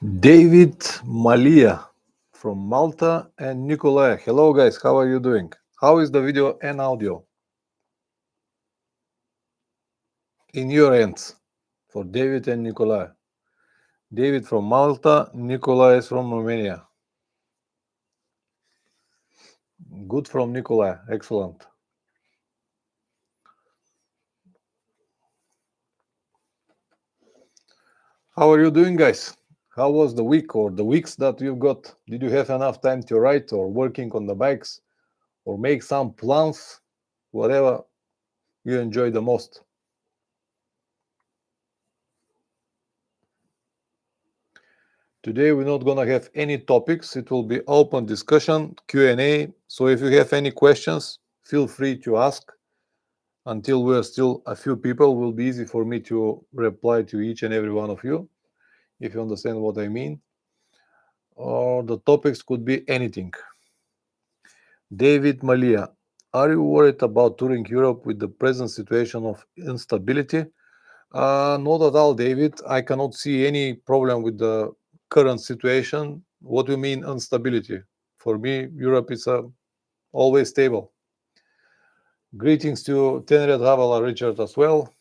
David Malia from Malta and Nikolai. Hello, guys. How are you doing? How is the video and audio in your ends for David and Nikolai? David from Malta, Nikolai is from Romania. Good from Nikolai. Excellent. How are you doing, guys? How was the week or the weeks that you've got? Did you have enough time to write or working on the bikes or make some plans? Whatever you enjoy the most. Today we're not gonna have any topics. It will be open discussion, Q&A. So if you have any questions, feel free to ask. Until we're still a few people, it will be easy for me to reply to each and every one of you, if you understand what I mean. Or the topics could be anything. David Malia, are you worried about touring Europe with the present situation of instability? Not at all, David. I cannot see any problem with the current situation. What do you mean instability? For me, Europe is always stable. Greetings to Tenere Traveler Richard as well.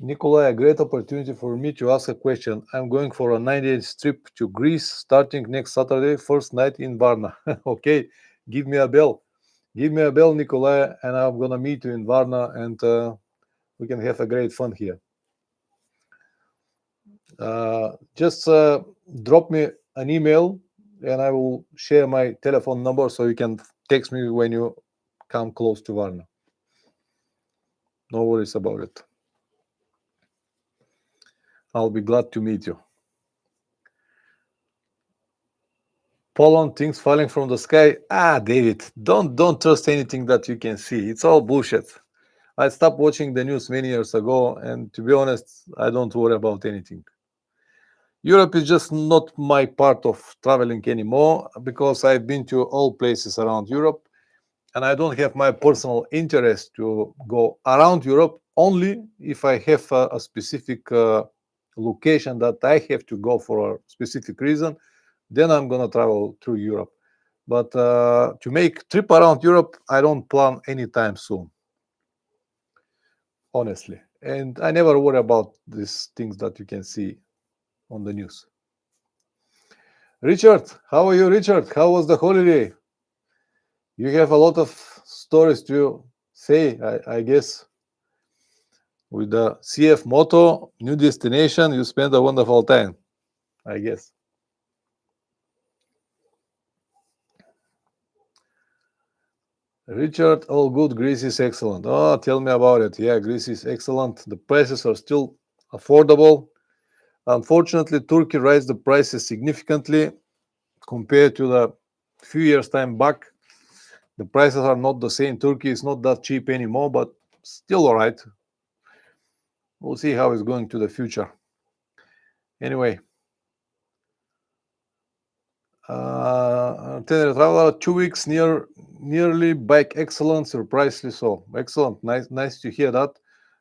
Nikolai, a great opportunity for me to ask a question. I'm going for a 90-day trip to Greece starting next Saturday, first night in Varna. Okay, give me a bell. Give me a bell, Nikolai, and I'm going to meet you in Varna and we can have a great fun here. Just drop me an email and I will share my telephone number so you can text me when you come close to Varna. No worries about it. I'll be glad to meet you. Poland, things falling from the sky. David, don't trust anything that you can see. It's all bullshit. I stopped watching the news many years ago, and to be honest, I don't worry about anything. Europe is just not my part of traveling anymore because I've been to all places around Europe and I don't have my personal interest to go around Europe only if I have a specific location that I have to go for a specific reason, then I'm going to travel through Europe. But to make trip around Europe, I don't plan anytime soon, honestly. And I never worry about these things that you can see on the news. Richard, how are you, Richard? How was the holiday? You have a lot of stories to say, I guess. With the CF Moto, new destination, you spent a wonderful time, I guess. Richard, all good. Greece is excellent. Oh, tell me about it. Yeah, Greece is excellent. The prices are still affordable. Unfortunately, Turkey raised the prices significantly compared to the few years time back. The prices are not the same. Turkey is not that cheap anymore, but still all right. We'll see how it's going to the future. Anyway, Tenerife Traveler, 2 weeks nearly bike excellent, surprisingly so. Excellent, nice to hear that.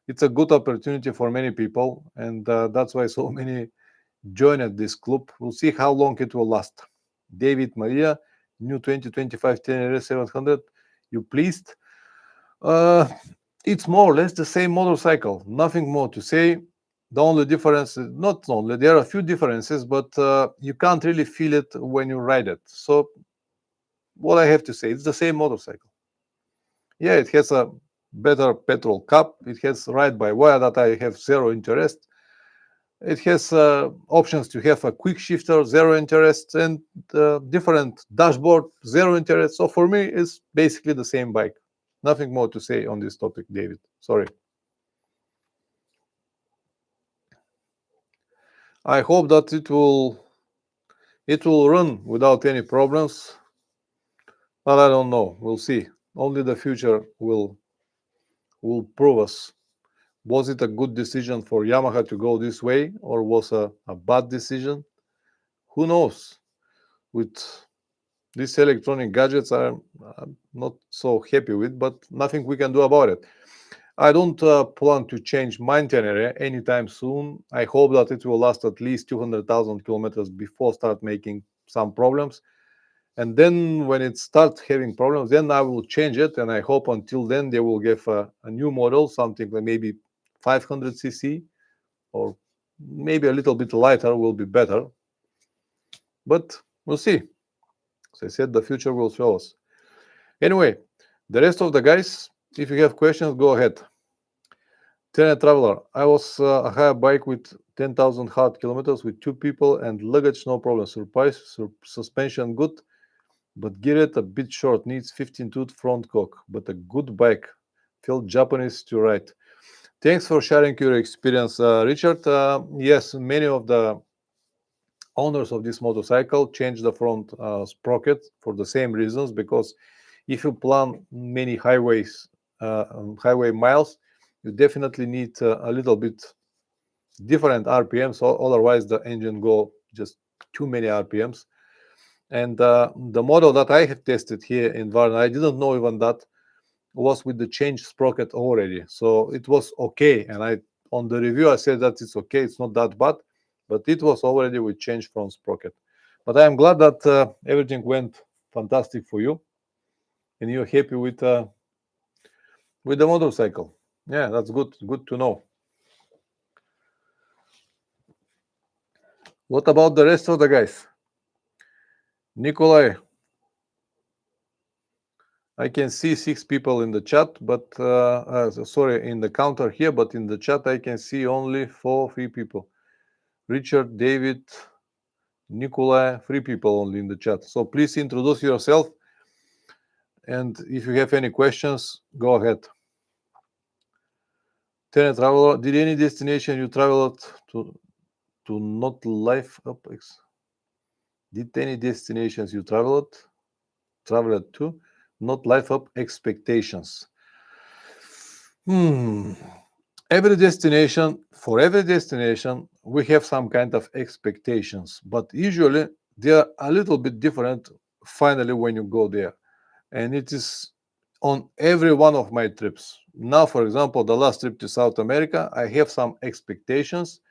It's a good opportunity for many people, and that's why so many joined this club. We'll see how long it will last. David Maria, new 2025 Tenerife 700. You pleased? It's more or less the same motorcycle. Nothing more to say. The only difference, not only, there are a few differences, but you can't really feel it when you ride it. So what I have to say, it's the same motorcycle. Yeah, it has a better petrol cup. It has ride-by-wire that I have zero interest. It has options to have a quick shifter, zero interest, and different dashboard, zero interest. So for me, it's basically the same bike. Nothing more to say on this topic, David. Sorry. I hope that it will run without any problems, but I don't know. We'll see. Only the future will prove us. Was it a good decision for Yamaha to go this way, or was a bad decision? Who knows? With these electronic gadgets, I'm not so happy with, but nothing we can do about it. I don't plan to change my itinerary anytime soon. I hope that it will last at least 200,000 kilometers before start making some problems. And then when it starts having problems, then I will change it. And I hope until then they will give a new model, something like maybe 500cc, or maybe a little bit lighter will be better. But we'll see. As I said, the future will show us. Anyway, the rest of the guys, if you have questions, go ahead. Trainer Traveler, I was a high bike with 10,000 hard kilometers with two people and luggage, no problem. Surprise, suspension good, but geared a bit short. Needs 15-tooth front cock, but a good bike. Felt Japanese to ride. Thanks for sharing your experience, Richard. Yes, many of the owners of this motorcycle change the front sprocket for the same reasons, because if you plan many highway miles, you definitely need a little bit different RPMs, otherwise the engine go just too many RPMs. And the model that I have tested here in Varna, I didn't know even that, was with the change sprocket already, so it was okay. And I, on the review, I said that it's okay, it's not that bad, but it was already with change front sprocket. But I am glad that everything went fantastic for you and you're happy with the motorcycle. Yeah, that's good to know. What about the rest of the guys? Nikolai, I can see 6 people in the chat, but sorry, in the counter here, but in the chat I can see only 3 people. Richard, David, Nikolai, 3 people only in the chat. So please introduce yourself, and if you have any questions, go ahead. Tenant Traveler, did any destination you traveled to not live up? Did any destinations you traveled to not live up expectations? Every destination, for every destination, we have some kind of expectations, but usually they are a little bit different finally when you go there. And it is on every one of my trips. Now, for example, the last trip to South America, I have some expectations.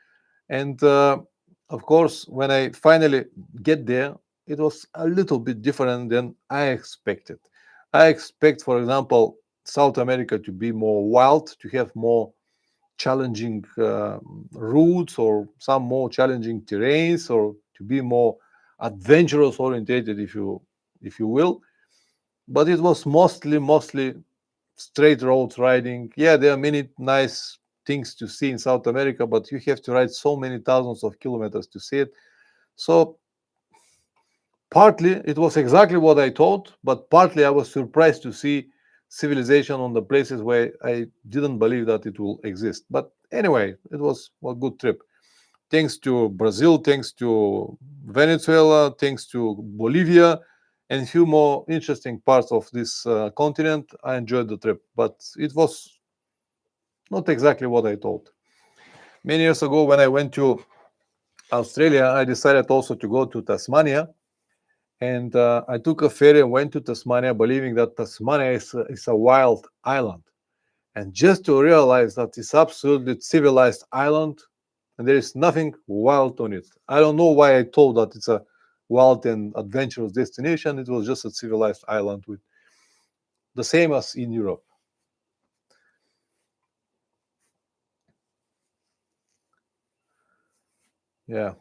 And of course, when I finally get there, it was a little bit different than I expected. I expect, for example, South America to be more wild, to have more challenging routes or some more challenging terrains, or to be more adventurous orientated, if you will. But it was mostly straight roads riding. Yeah, there are many nice things to see in South America, but you have to ride so many thousands of kilometers to see it. So partly it was exactly what I thought, but partly I was surprised to see civilization on the places where I didn't believe that it will exist. But anyway, it was a good trip. Thanks to Brazil, thanks to Venezuela, thanks to Bolivia, and a few more interesting parts of this continent, I enjoyed the trip. But it was not exactly what I thought. Many years ago, when I went to Australia, I decided also to go to Tasmania. And I took a ferry and went to Tasmania, believing that Tasmania is a wild island. And just to realize that it's absolutely civilized island, and there is nothing wild on it. I don't know why I thought that it's a wild and adventurous destination. It was just a civilized island, with the same as in Europe. Yeah.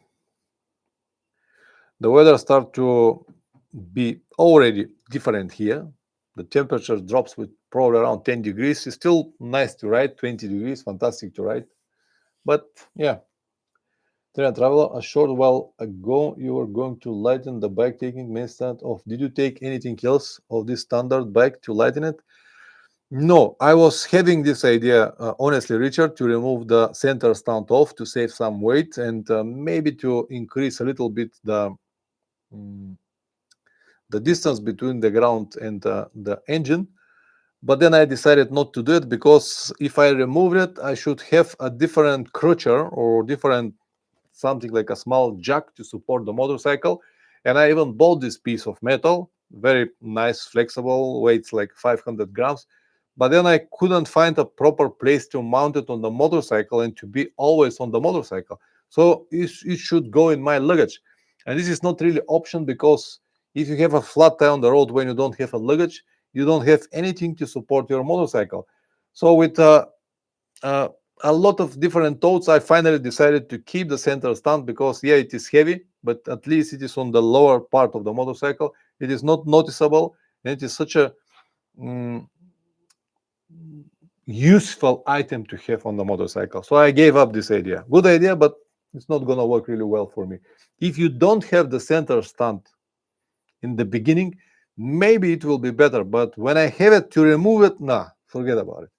The weather starts to be already different here. The temperature drops with probably around 10 degrees. It's still nice to ride, 20 degrees, fantastic to ride. But yeah, Traveler, a short while ago, you were going to lighten the bike, taking main stand off. Did you take anything else of this standard bike to lighten it? No, I was having this idea, honestly, Richard, to remove the center stand off to save some weight, and maybe to increase a little bit mm, the distance between the ground and the engine. But then I decided not to do it, because if I remove it, I should have a different crutcher or different something like a small jack to support the motorcycle. And I even bought this piece of metal, very nice, flexible, weighs like 500 grams. but then I couldn't find a proper place to mount it on the motorcycle and to be always on the motorcycle. So it should go in my luggage. And this is not really option, because if you have a flat tire on the road when you don't have a luggage, you don't have anything to support your motorcycle. So with uh, a lot of different thoughts, I finally decided to keep the center stand, because yeah, it is heavy, but at least it is on the lower part of the motorcycle. It is not noticeable, and it is such a mm, useful item to have on the motorcycle. So I gave up this idea. Good idea, but it's not going to work really well for me. If you don't have the center stand in the beginning, maybe it will be better. But when I have it, to remove it, nah, forget about it.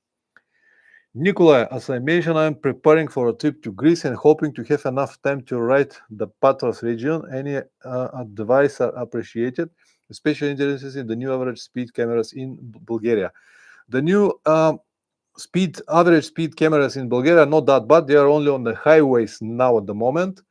Nikolai, as I mentioned, I'm preparing for a trip to Greece and hoping to have enough time to ride the Patras region. Any advice are appreciated, especially interested in the new average speed cameras in Bulgaria. The new average speed cameras in Bulgaria are not that bad. They are only on the highways now at the moment,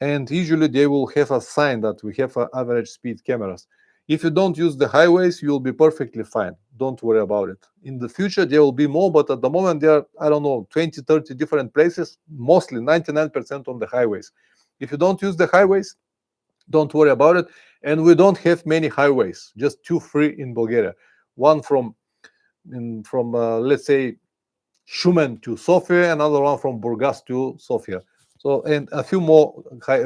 and usually they will have a sign that we have average speed cameras. If you don't use the highways, you will be perfectly fine. Don't worry about it. In the future, there will be more, but at the moment, there are, I don't know, 20, 30 different places, mostly 99% on the highways. If you don't use the highways, don't worry about it. And we don't have many highways, just two free in Bulgaria. One from let's say, Shumen to Sofia, another one from Burgas to Sofia. So, and a few more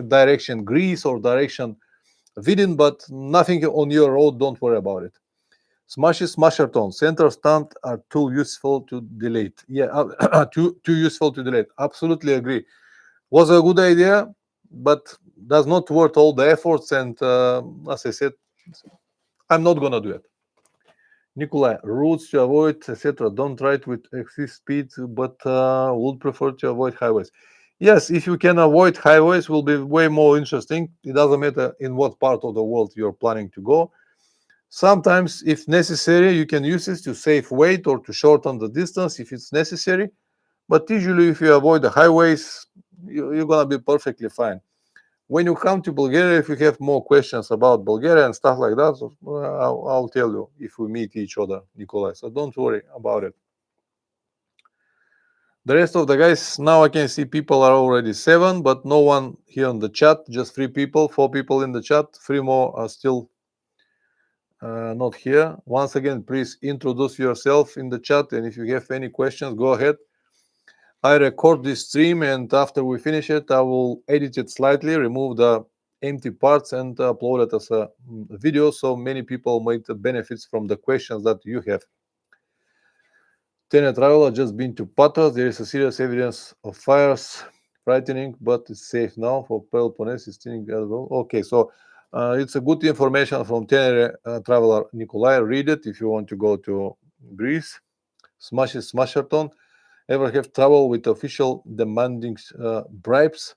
direction Greece or direction Vidin, but nothing on your road. Don't worry about it. Smasherton, center stand are too useful to delete. Yeah, too useful to delete. Absolutely agree. Was a good idea, but does not worth all the efforts. And as I said, I'm not gonna do it. Nikolai, routes to avoid, etc. Don't ride with excess speed, but would prefer to avoid highways. Yes, if you can avoid highways, will be way more interesting. It doesn't matter in what part of the world you're planning to go. Sometimes, if necessary, you can use it to save weight or to shorten the distance if it's necessary. But usually, if you avoid the highways, you're gonna be perfectly fine. When you come to Bulgaria, if you have more questions about Bulgaria and stuff like that, I'll tell you if we meet each other, Nikolai. So don't worry about it. The rest of the guys, now I can see people are already 7, but no one here on the chat. Just 3 people, 4 people in the chat. 3 more are still not here. Once again, please introduce yourself in the chat, and if you have any questions, go ahead. I record this stream, and after we finish it, I will edit it slightly, remove the empty parts, and upload it as a video, so many people might benefit from the questions that you have. Tenant traveler just been to Patras. There is a serious evidence of fires. Frightening, but it's safe now for Peloponnese. Okay, so it's a good information from Tenere traveler Nikolai. Read it if you want to go to Greece. Smasherton. Ever have trouble with official demanding bribes?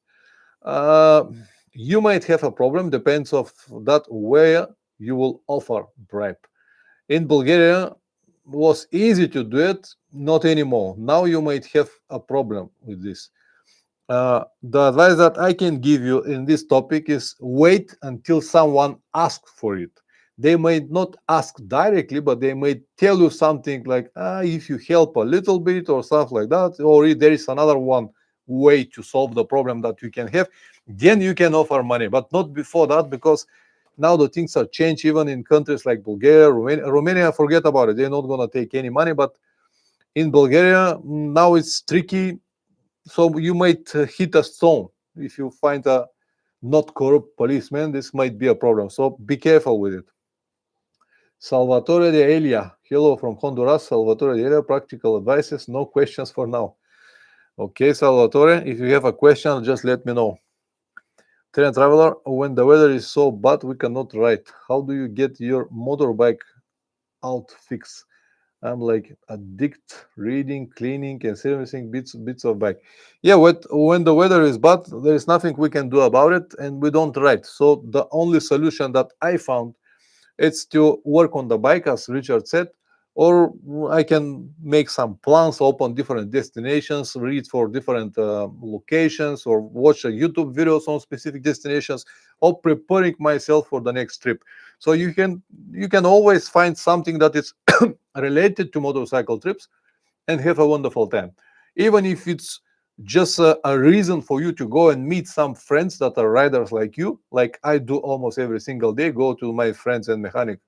You might have a problem. Depends of that where you will offer bribe. In Bulgaria, was easy to do it, not anymore. Now you might have a problem with this. The advice that I can give you in this topic is wait until someone asks for it. They might not ask directly, but they might tell you something like, if you help a little bit or stuff like that, or if there is another one way to solve the problem that you can have, then you can offer money, but not before that, because now the things are changed even in countries like Bulgaria, Romania, forget about it. They're not going to take any money, but in Bulgaria, now it's tricky. So you might hit a stone if you find a not corrupt policeman. This might be a problem. So be careful with it. Salvatore de Elia. Hello from Honduras. Salvatore de Elia. Practical advices. No questions for now. Okay, Salvatore. If you have a question, just let me know. Train traveler. When the weather is so bad, we cannot ride. How do you get your motorbike out fix? I'm like addict reading, cleaning, and servicing bits of bike. Yeah, when the weather is bad, there is nothing we can do about it, and we don't ride. So the only solution that I found is to work on the bike, as Richard said, or I can make some plans, open different destinations, read for different locations, or watch a YouTube videos on specific destinations, or preparing myself for the next trip. So you can always find something that is related to motorcycle trips and have a wonderful time. Even if it's just a reason for you to go and meet some friends that are riders like you, like I do almost every single day, go to my friends and mechanic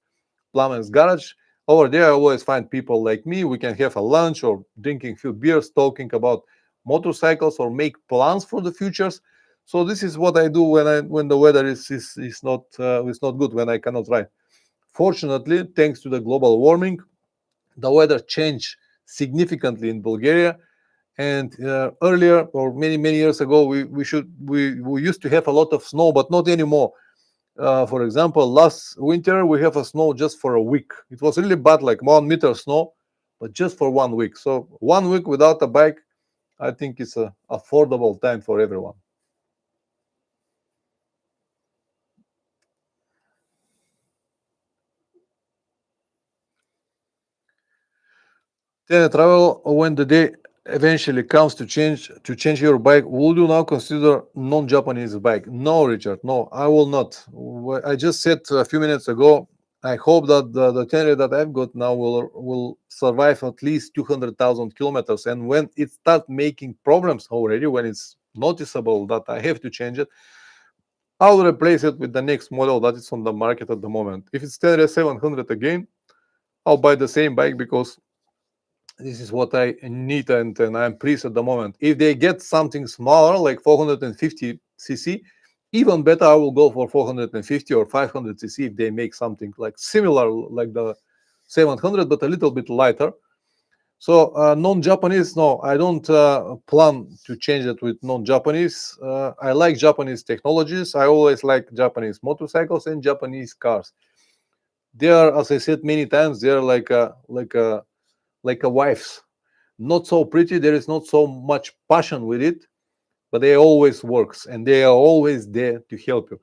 Plumber's Garage. Over there, I always find people like me. We can have a lunch or drinking few beers, talking about motorcycles or make plans for the futures. So this is what I do when the weather is not good, when I cannot ride. Fortunately, thanks to the global warming, the weather changed significantly in Bulgaria. And earlier, or many years ago, we used to have a lot of snow, but not anymore. For example, last winter we have a snow just for a week. It was really bad, like 1 meter snow, but just for 1 week. So 1 week without a bike, I think it's a affordable time for everyone. Then travel when the day eventually comes to change your bike. Would you now consider non-Japanese bike? No, Richard. No, I will not. I just said a few minutes ago. I hope that the Tenere that I've got now will survive at least 200,000 kilometers. And when it starts making problems already, when it's noticeable that I have to change it, I'll replace it with the next model that is on the market at the moment. If it's Tenere 700 again, I'll buy the same bike because this is what I need, and I'm pleased at the moment. If they get something smaller, like 450 cc, even better, I will go for 450 or 500 cc if they make something like similar like the 700, but a little bit lighter. So non-Japanese, no, I don't plan to change it with non-Japanese. I like Japanese technologies. I always like Japanese motorcycles and Japanese cars. They are, as I said many times, they are like a wives. Not so pretty. There is not so much passion with it, but they always works and they are always there to help you.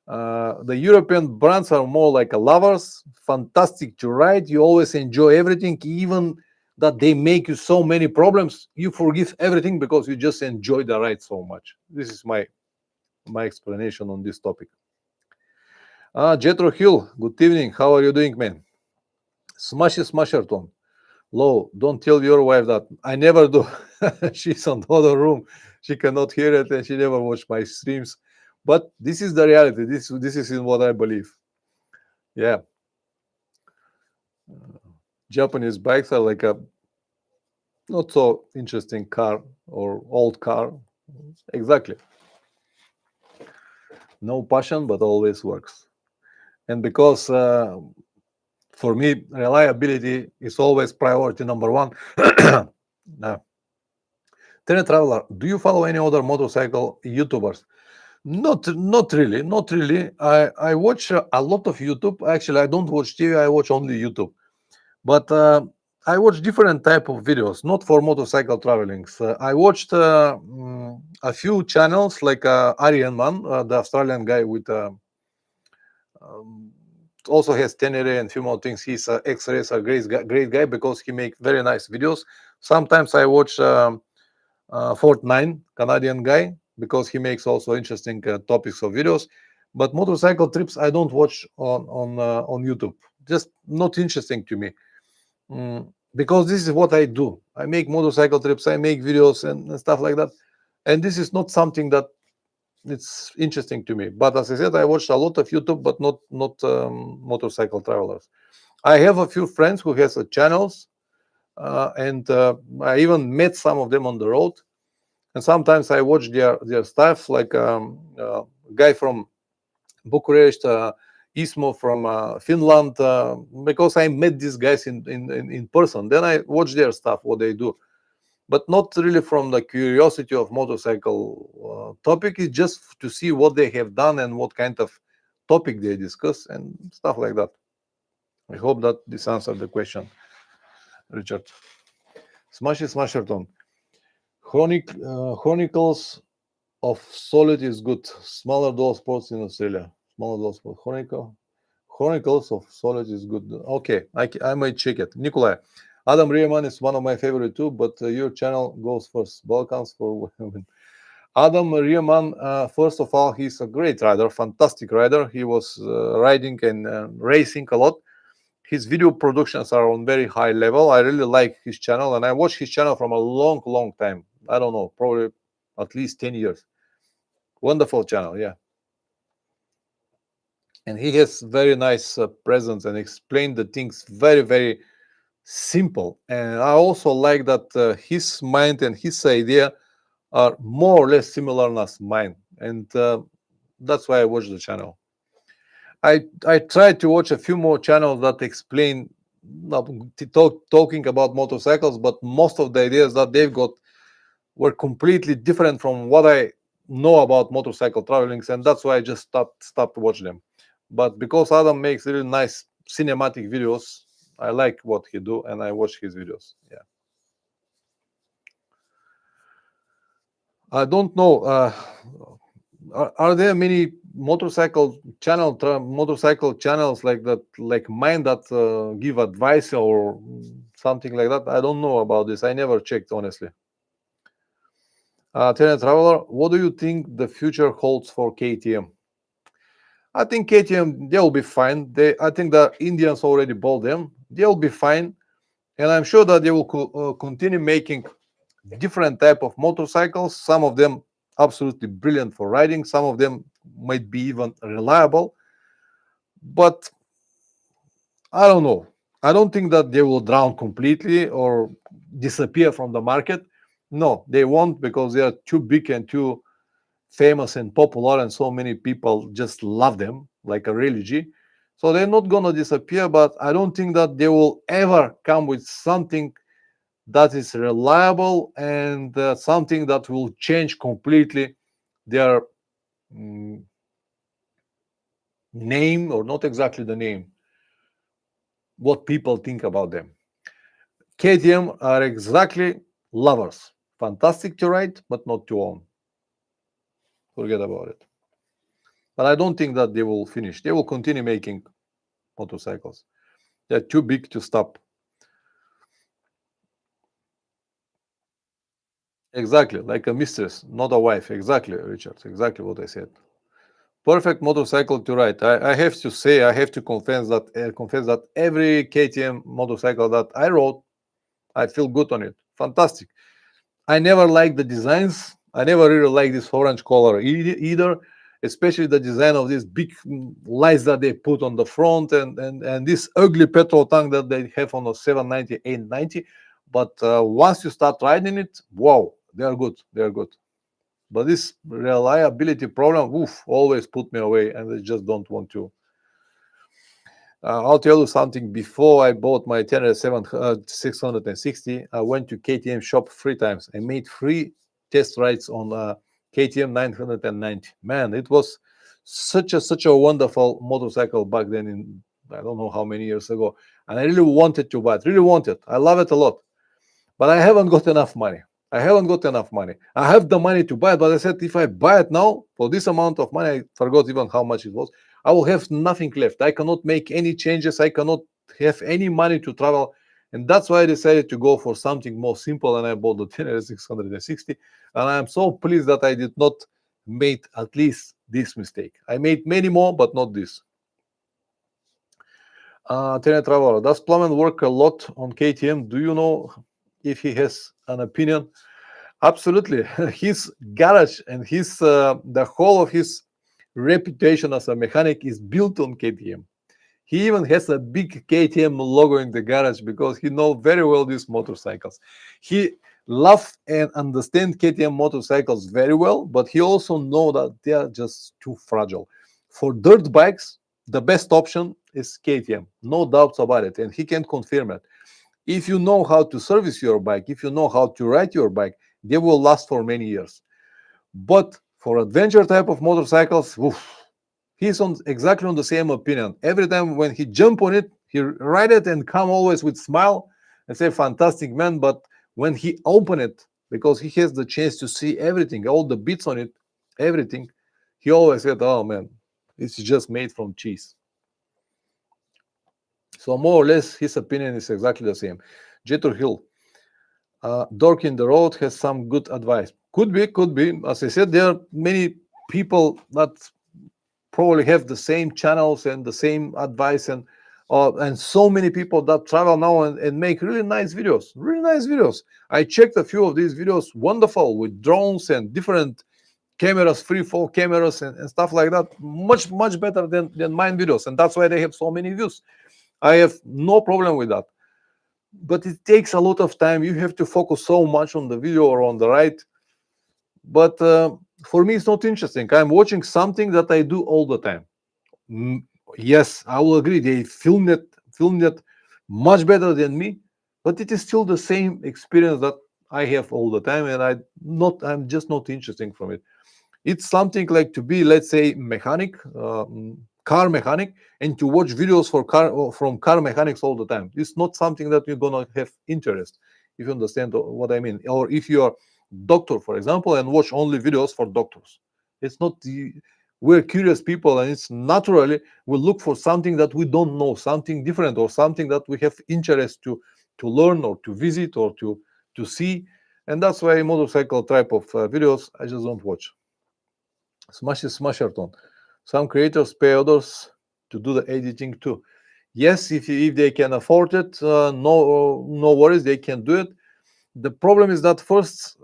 The European brands are more like a lovers, fantastic to ride. You always enjoy everything, even that they make you so many problems. You forgive everything because you just enjoy the ride so much. This is my explanation on this topic. Jetro Hill, good evening. How are you doing, man? Smasherton. Low, don't tell your wife that. I never do. She's on the other room. She cannot hear it and she never watched my streams. But this is the reality. This is in what I believe. Yeah. Japanese bikes are like a not so interesting car or old car. Exactly. No passion, but always works. And because for me, reliability is always priority number one. Now, Traveler, do you follow any other motorcycle YouTubers? Not really, not really. I watch a lot of YouTube. Actually, I don't watch TV. I watch only YouTube. But I watch different type of videos, not for motorcycle traveling. I watched a few channels like Aryan Man, the Australian guy with um, also has Tenere and few more things. He's an ex-racer, great guy because he make very nice videos. Sometimes I watch Fort 9, Canadian guy, because he makes also interesting topics of videos. But motorcycle trips I don't watch on YouTube. Just not interesting to me. Because this is what I do. I make motorcycle trips, I make videos and stuff like that. And this is not something that it's interesting to me. But as I said, I watched a lot of YouTube, but not motorcycle travelers. I have a few friends who has channels, and I even met some of them on the road. And sometimes I watch their stuff, like guy from Bucharest, Ismo from Finland, because I met these guys in person. Then I watch their stuff, what they do, but not really from the curiosity of motorcycle topic. It's just to see what they have done and what kind of topic they discuss and stuff like that. I hope that this answered the question, Richard. Smasherton. Chronicles of Solid is good. Smaller door sports in Australia. Smaller door sports. Chronicles of Solid is good. Okay, I might check it. Nikolai, Adam Riemann is one of my favorite too, but your channel goes first. Balkans for women. Adam Riemann, first of all, he's a great rider, fantastic rider. He was riding and racing a lot. His video productions are on very high level. I really like his channel, and I watch his channel from a long time. I don't know, probably at least 10 years. Wonderful channel, yeah. And he has very nice presence and explain the things very simple. And I also like that his mind and his idea are more or less similar as mine, and that's why I watch the channel. I tried to watch a few more channels that explain talking about motorcycles, but most of the ideas that they've got were completely different from what I know about motorcycle travelings, and that's why I just stopped watching them. But because Adam makes really nice cinematic videos, I like what he do, and I watch his videos. Yeah. I don't know. Are there many motorcycle channels like that, like mine, that give advice or something like that? I don't know about this. I never checked, honestly. Tenant Traveler, what do you think the future holds for KTM? I think KTM, they'll be fine. I think the Indians already bought them. They'll be fine, and I'm sure that they will continue making different type of motorcycles. Some of them absolutely brilliant for riding. Some of them might be even reliable, but I don't know. I don't think that they will drown completely or disappear from the market. No, they won't, because they are too big and too famous and popular, and so many people just love them like a religion. So they're not gonna disappear, but I don't think that they will ever come with something that is reliable and something that will change completely their mm, name, or not exactly the name, what people think about them. KTM are exactly lovers, fantastic to ride, but not to own. Forget about it. But I don't think that they will finish. They will continue making motorcycles. They're too big to stop. Exactly, like a mistress, not a wife. Exactly, Richard. Exactly what I said. Perfect motorcycle to ride. I have to say, I have to confess that every KTM motorcycle that I rode, I feel good on it. Fantastic. I never liked the designs. I never really liked this orange color either, especially the design of these big lights that they put on the front, and this ugly petrol tank that they have on the 790, 890. But once you start riding it, wow, they are good. They are good. But this reliability problem, oof, always put me away, and I just don't want to. I'll tell you something. Before I bought my 660, I went to KTM shop 3 times. I made 3 test rides on KTM 990. Man, it was such a wonderful motorcycle back then. In I don't know how many years ago, and I really wanted to buy it. Really wanted. I love it a lot, but I haven't got enough money. I haven't got enough money. I have the money to buy it, but I said if I buy it now for this amount of money, I forgot even how much it was. I will have nothing left. I cannot make any changes. I cannot have any money to travel. And that's why I decided to go for something more simple. And I bought the Tenere 660. And I'm so pleased that I did not made at least this mistake. I made many more, but not this. Tenere Traveler, does Plummet work a lot on KTM? Do you know if he has an opinion? Absolutely. His garage and his the whole of his reputation as a mechanic is built on KTM. He even has a big KTM logo in the garage because he knows very well these motorcycles. He loves and understands KTM motorcycles very well, but he also knows that they are just too fragile. For dirt bikes, the best option is KTM, no doubts about it, and he can confirm it. If you know how to service your bike, if you know how to ride your bike, they will last for many years. But for adventure type of motorcycles, oof, he's exactly on the same opinion. Every time when he jump on it, he ride it and come always with smile and say, fantastic, man. But when he open it, because he has the chance to see everything, all the bits on it, everything, he always said, oh man, it's just made from cheese. So more or less, his opinion is exactly the same. Jeter Hill, Dork in the Road has some good advice. Could be, could be. As I said, there are many people that probably have the same channels and the same advice, and And so many people that travel now and make really nice videos, really nice videos. I checked a few of these videos, wonderful, with drones and different cameras, free fall cameras and stuff like that. Much better than mine videos, and that's why they have so many views. I have no problem with that, but it takes a lot of time. You have to focus so much on the video or on the right. But for me, it's not interesting. I'm watching something that I do all the time. Mm, yes, I will agree. They filmed it much better than me, but it is still the same experience that I have all the time, and I'm just not interested from it. It's something like to be, let's say, mechanic, car mechanic, and to watch videos from car mechanics all the time. It's not something that you're gonna have interest, if you understand what I mean. Or if you're doctor, for example, and watch only videos for doctors. It's not we're curious people, and it's naturally we look for something that we don't know, something different, or something that we have interest to learn or to visit or to see. And that's why motorcycle type of videos I just don't watch. Smasherton. Some creators pay others to do the editing too. Yes, if they can afford it, no worries, they can do it. The problem is that first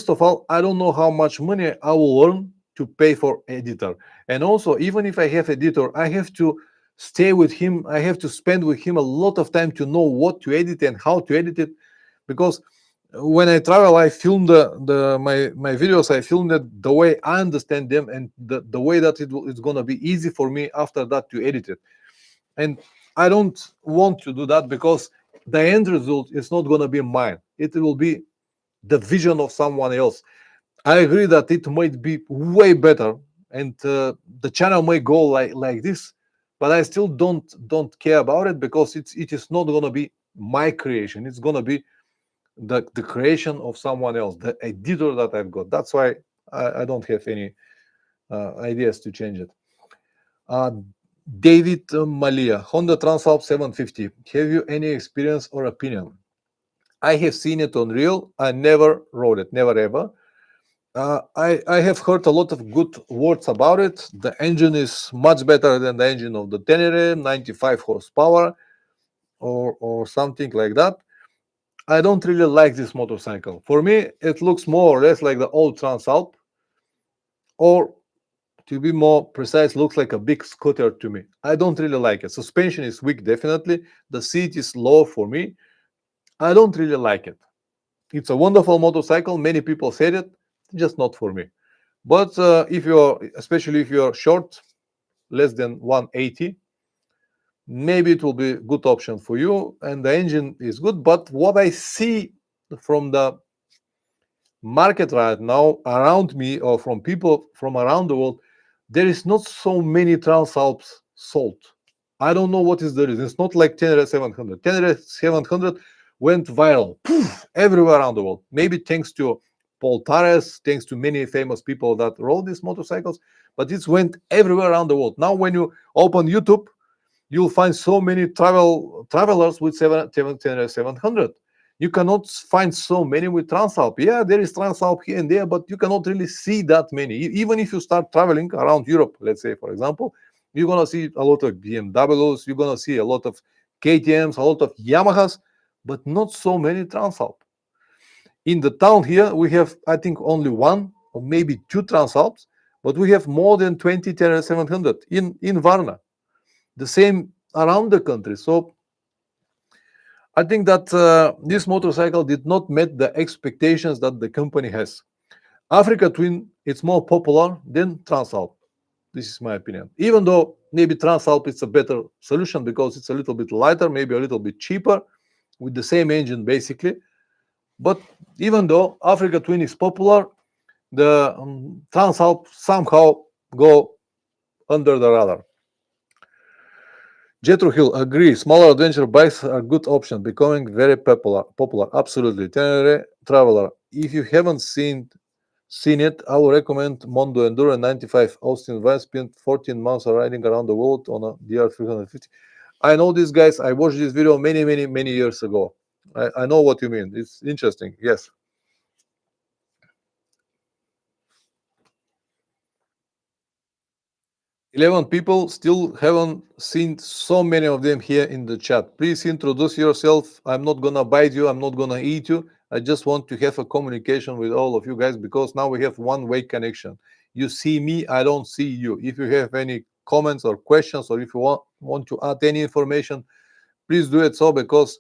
of all, I don't know how much money I will earn to pay for editor. And also, even if I have editor, I have to stay with him. I have to spend with him a lot of time to know what to edit and how to edit it, because when I travel, I film my videos. I film it the way I understand them, and the way that it's gonna be easy for me after that to edit it. And I don't want to do that, because the end result is not gonna be mine. It will be the vision of someone else. I agree that it might be way better, and the channel may go like this, but I still don't care about it, because it is not gonna be my creation. It's gonna be the creation of someone else, the editor that I've got. That's why I don't have any ideas to change it. Uh, David Malia, Honda Transalp 750. Have you any experience or opinion? I have seen it on real. I never rode it, never ever. I have heard a lot of good words about it. The engine is much better than the engine of the Tenere, 95 horsepower or something like that. I don't really like this motorcycle. For me, it looks more or less like the old Transalp, or to be more precise, looks like a big scooter to me. I don't really like it. Suspension is weak, definitely. The seat is low for me. I don't really like it. It's a wonderful motorcycle. Many people said it, just not for me. But especially if you're short, less than 180, maybe it will be a good option for you. And the engine is good. But what I see from the market right now around me, or from people from around the world, there is not so many Transalps sold. I don't know what is the reason. It's not like Tenere 700. Tenere 700 went viral everywhere around the world. Maybe thanks to Paul Tares, thanks to many famous people that rode these motorcycles, but it went everywhere around the world. Now, when you open YouTube, you'll find so many travelers with Tenere 700. You cannot find so many with Transalp. Yeah, there is Transalp here and there, but you cannot really see that many. Even if you start traveling around Europe, let's say, for example, you're going to see a lot of BMWs, you're going to see a lot of KTMs, a lot of Yamahas, but not so many Transalp. In the town here, we have, I think, only one or maybe two Transalps, but we have more than 20 Tenere 700 in Varna. The same around the country. So I think that this motorcycle did not meet the expectations that the company has. Africa Twin, it's more popular than Transalp. This is my opinion. Even though maybe Transalp is a better solution because it's a little bit lighter, maybe a little bit cheaper, with the same engine basically. But even though Africa Twin is popular, the Transalp somehow go under the radar. Jetro Hill agree. Smaller adventure bikes are good option, becoming very popular. Absolutely. Tenere Traveler. If you haven't seen it, I will recommend Mondo Enduro 95. Austin Vine spent 14 months riding around the world on a DR350. I know these guys. I watched this video many years ago. I know what you mean. It's interesting. Yes. 11 people, still haven't seen so many of them here in the chat. Please introduce yourself. I'm not gonna bite you, I'm not gonna eat you. I just want to have a communication with all of you guys because now we have one-way connection. You see me, I don't see you. If you have any comments or questions, or if you want to add any information, please do it so, because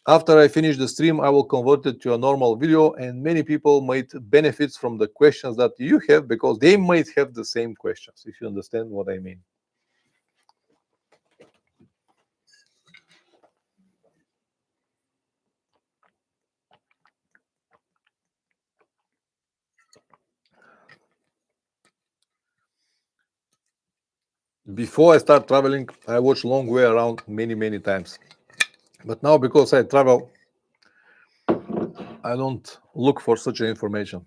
after I finish the stream, I will convert it to a normal video, and many people might benefit from the questions that you have because they might have the same questions, if you understand what I mean. Before I start traveling, I watch long way around many times. But now, because I travel, I don't look for such information.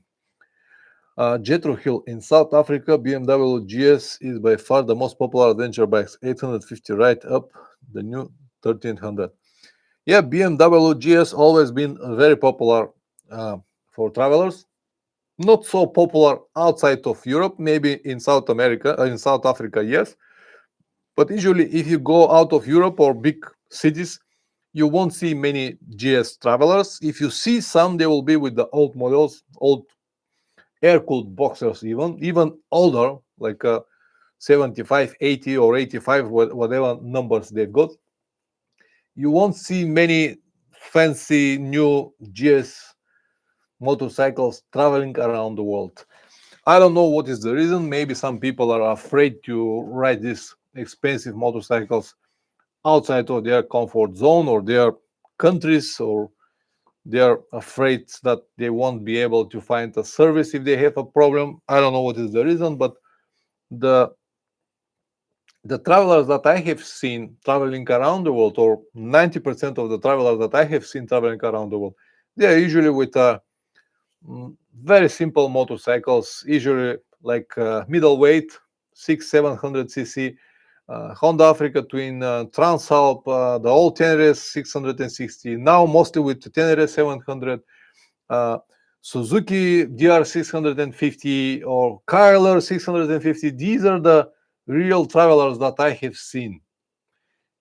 Jethro Hill, in South Africa, BMW GS is by far the most popular adventure bikes, 850 right up the new 1300. Yeah, BMW GS always been very popular uh, for travelers. Not so popular outside of Europe, maybe in South America, in South Africa, yes. But usually, if you go out of Europe or big cities, you won't see many GS travelers. If you see some, they will be with the old models, old air-cooled boxers, even older, like 75, 80, or 85, whatever numbers they've got. You won't see many fancy new GS motorcycles traveling around the world. I don't know what is the reason. Maybe some people are afraid to ride these expensive motorcycles outside of their comfort zone or their countries, or they're afraid that they won't be able to find a service if they have a problem. I don't know what is the reason, but the the travelers that I have seen traveling around the world, or 90% of the travelers that I have seen traveling around the world, they are usually with very simple motorcycles, usually like middleweight, 600-700 cc, Honda Africa Twin, Transalp, the old Tenere 660, now mostly with the Tenere 700, uh, Suzuki DR 650, or Kyler 650. These are the real travelers that I have seen.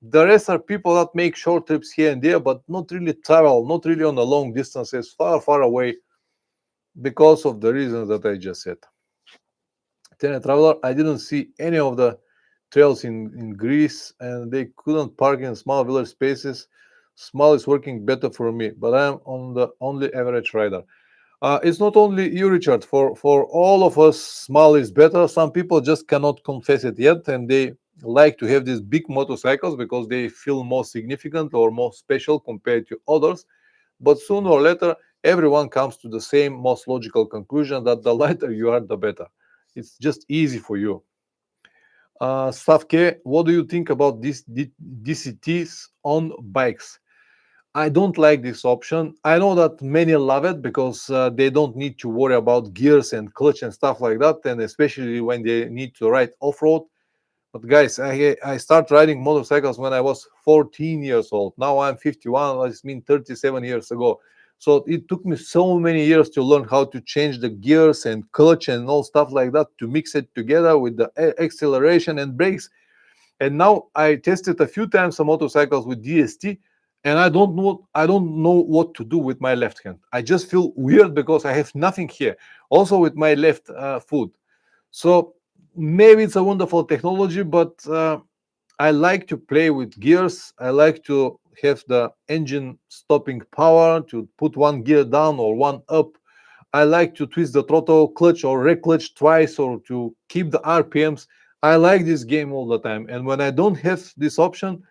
The rest are people that make short trips here and there, but not really travel, not really on the long distances, far away, because of the reasons that I just said. Tenere Traveler, I didn't see any of the trails in Greece, and they couldn't park in small village spaces. Small is working better for me, but I'm on the only average rider. It's not only you, Richard. For all of us, small is better. Some people just cannot confess it yet, and they like to have these big motorcycles because they feel more significant or more special compared to others. But sooner or later, everyone comes to the same most logical conclusion that the lighter you are, the better. It's just easy for you. Savke, what do you think about these DCTs on bikes? I don't like this option. I know that many love it because they don't need to worry about gears and clutch and stuff like that, and especially when they need to ride off-road. But guys, I start riding motorcycles when I was 14 years old. Now I'm 51. This means 37 years ago. So it took me so many years to learn how to change the gears and clutch and all stuff like that, to mix it together with the acceleration and brakes. And now I tested a few times some motorcycles with DST, and I don't know what to do with my left hand. I just feel weird because I have nothing here. Also with my left foot. So maybe it's a wonderful technology, but I like to play with gears. I like to have the engine stopping power, to put one gear down or one up. I like to twist the throttle, clutch or reclutch twice, or to keep the RPMs. I like this game all the time. And when I don't have this option,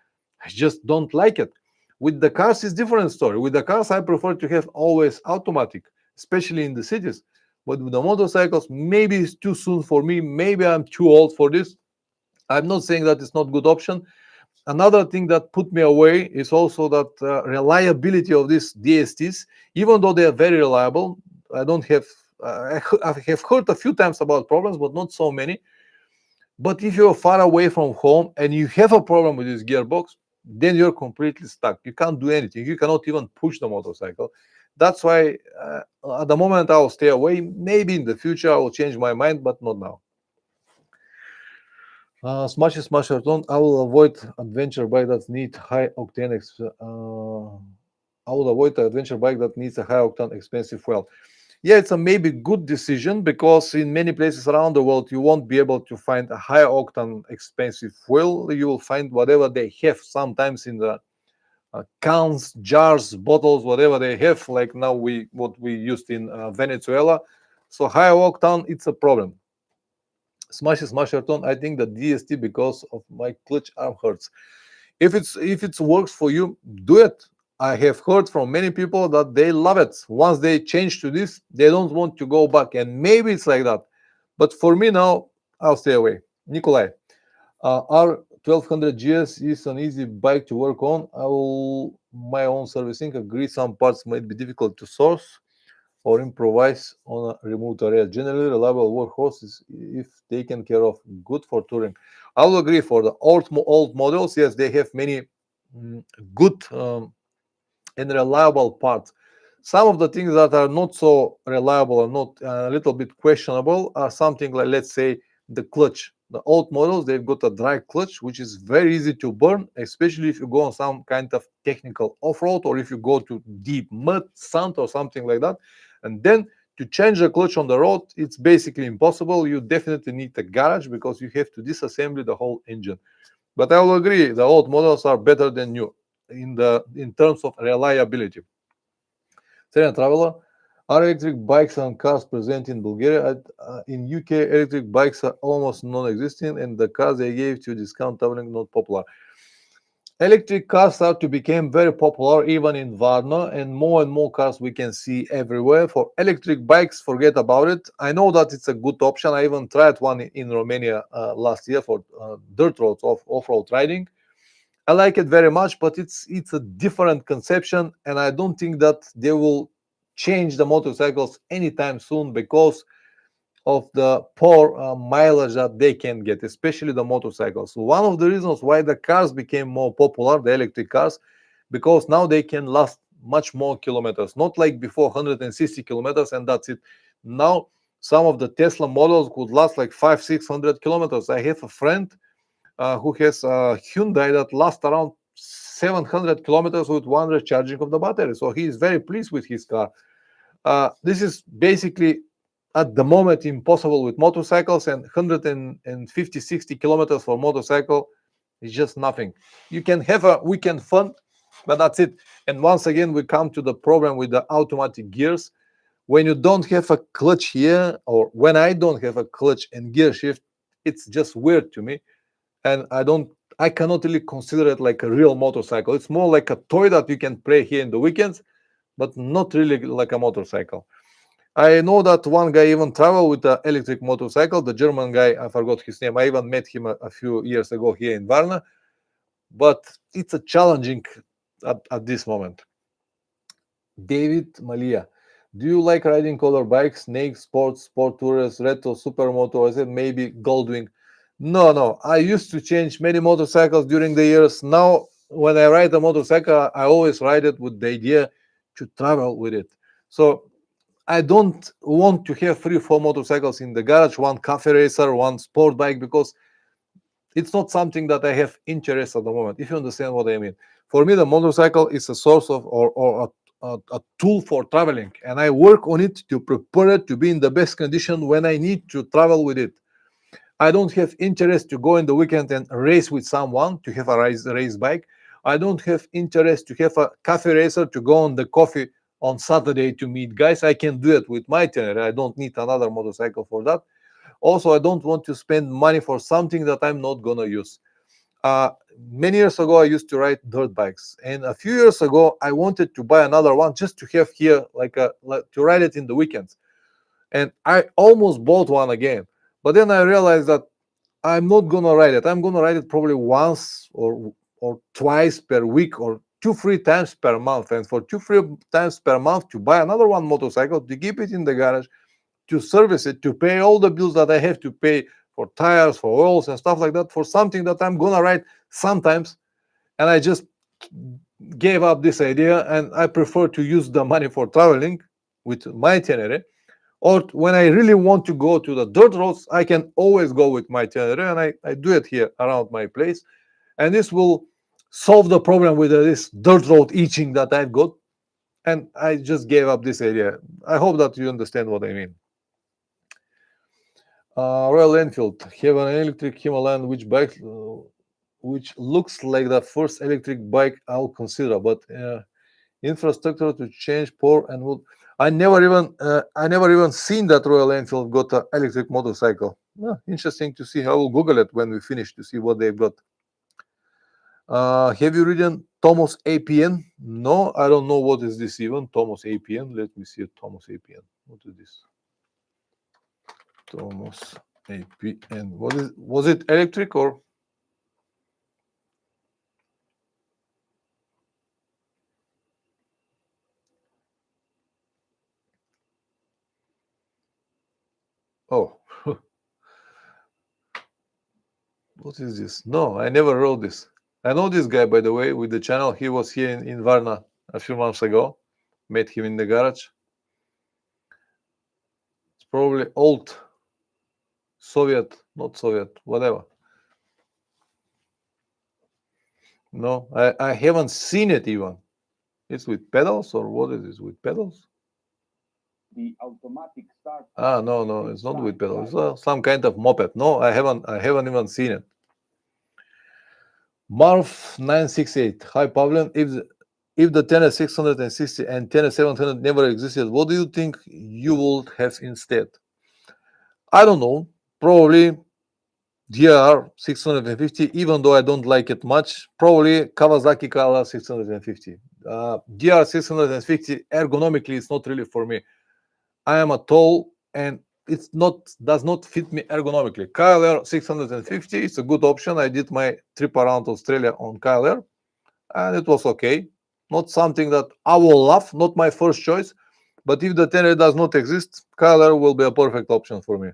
I just don't like it. With the cars, it's different story. With the cars, I prefer to have always automatic, especially in the cities. But with the motorcycles, maybe it's too soon for me. Maybe I'm too old for this. I'm not saying that it's not good option. Another thing that put me away is also that reliability of these DSTs. Even though they are very reliable, I don't have. I have heard a few times about problems, but not so many. But if you're far away from home and you have a problem with this gearbox, then you're completely stuck. You can't do anything. You cannot even push the motorcycle. That's why at the moment I'll stay away. Maybe in the future I will change my mind, but not now. Smasher, I will avoid adventure bike that need high octane. I will avoid the adventure bike that needs a high octane expensive fuel. Yeah, it's a maybe good decision because in many places around the world you won't be able to find a high octane expensive fuel. You will find whatever they have sometimes in the cans, jars, bottles, whatever they have. Like now we what we used in Venezuela. So high octane, it's a problem. Smasherton, I think the DST because of my clutch arm hurts. If it works for you, do it. I have heard from many people that they love it. Once they change to this, they don't want to go back, and maybe it's like that. But for me now, I'll stay away. Nikolai, R 1200 GS is an easy bike to work on. I will my own servicing. Agree, some parts might be difficult to source or improvise on a remote area. Generally, reliable workhorses if taken care of, good for touring. I will agree for the old models. Yes, they have many mm, good and reliable parts. Some of the things that are not so reliable or not a little bit questionable are something like, let's say, the clutch. The old models, they've got a dry clutch, which is very easy to burn, especially if you go on some kind of technical off-road or if you go to deep mud, sand, or something like that. And then to change the clutch on the road, it's basically impossible. You definitely need a garage because you have to disassemble the whole engine. But I will agree, the old models are better than new in terms of reliability. Serena Traveler, are electric bikes and cars present in Bulgaria? In UK, electric bikes are almost non-existent, and the cars they gave to discount traveling not popular. Electric cars start to become very popular even in Varna, and more cars we can see everywhere. For electric bikes, forget about it. I know that it's a good option. I even tried one in Romania last year for dirt roads off-road riding. I like it very much, but it's a different conception, and I don't think that they will change the motorcycles anytime soon because of the poor mileage that they can get, especially the motorcycles. So one of the reasons why the cars became more popular, the electric cars, because now they can last much more kilometers, not like before 160 kilometers and that's it. Now some of the Tesla models could last like 500-600 kilometers. I have a friend who has a Hyundai that lasts around 700 kilometers with one recharging of the battery. So he is very pleased with his car. This is basically at the moment impossible with motorcycles, and 150 60 kilometers for motorcycle is just nothing. You can have a weekend fun, but that's it. And once again, we come to the problem with the automatic gears. When you don't have a clutch here, or when I don't have a clutch and gear shift, it's just weird to me, and I cannot really consider it like a real motorcycle. It's more like a toy that you can play here in the weekends, but not really like a motorcycle. I know that one guy even traveled with an electric motorcycle, the German guy, I forgot his name. I even met him a few years ago here in Varna, but it's a challenging at this moment. David Malia, do you like riding color bikes, Snake, Sports, Sport Tourers, Retro, Supermoto, or is it maybe Goldwing? No, no. I used to change many motorcycles during the years. Now, when I ride a motorcycle, I always ride it with the idea to travel with it. So I don't want to have 3 4 motorcycles in the garage, one cafe racer, one sport bike, because it's not something that I have interest at the moment, if you understand what I mean. For me, the motorcycle is a source of or a tool for traveling, and I work on it to prepare it to be in the best condition when I need to travel with it. I don't have interest to go in the weekend and race with someone to have a race bike. I don't have interest to have a cafe racer to go on the coffee on Saturday to meet guys. I can do it with my itinerary. I don't need another motorcycle for that. Also, I don't want to spend money for something that I'm not gonna use. Uh, Many years ago, I used to ride dirt bikes, and a few years ago, I wanted to buy another one just to have here, like to ride it in the weekends. And I almost bought one again, but then I realized that I'm not gonna ride it. I'm gonna ride it probably once or twice per week or 2 3 times per month. And for 2 3 times per month to buy another one motorcycle to keep it in the garage, to service it, to pay all the bills that I have to pay for tires, for oils, and stuff like that, for something that I'm gonna ride sometimes. And I just gave up this idea, and I prefer to use the money for traveling with my itinerary, Or when I really want to go to the dirt roads, I can always go with my Tenere, and I do it here around my place. And this will solve the problem with this dirt road itching that I've got. And I just gave up this area. I hope that you understand what I mean. Royal Enfield have an electric Himalayan which looks like the first electric bike I'll consider, but infrastructure to change poor and wood. I never even seen that Royal Enfield got an electric motorcycle. Interesting to see. I will Google it when we finish to see what they've got. Have you ridden Thomas APN? No, I don't know what is this even. Thomas APN. Let me see. Thomas APN. What is this? Thomas APN. Was it electric or? Oh, what is this? No, I never rode this. I know this guy, by the way, with the channel. He was here in Varna a few months ago. Met him in the garage. It's probably old Soviet, not Soviet, whatever. No, I haven't seen it even. It's with pedals, or what is this with pedals? The automatic start. No, it's not with pedals. It's some kind of moped. No, I haven't even seen it. Marv 968. Hi, Pavlen. If the Tenor 660 and Tenor 700 never existed, what do you think you would have instead? I don't know. Probably DR 650, even though I don't like it much. Probably Kawasaki Kala 650. DR 650 ergonomically is not really for me. I am a tall and does not fit me ergonomically. KLR 650 is a good option. I did my trip around Australia on KLR and it was okay. Not something that I will love, not my first choice. But if the Tenere does not exist, KLR will be a perfect option for me.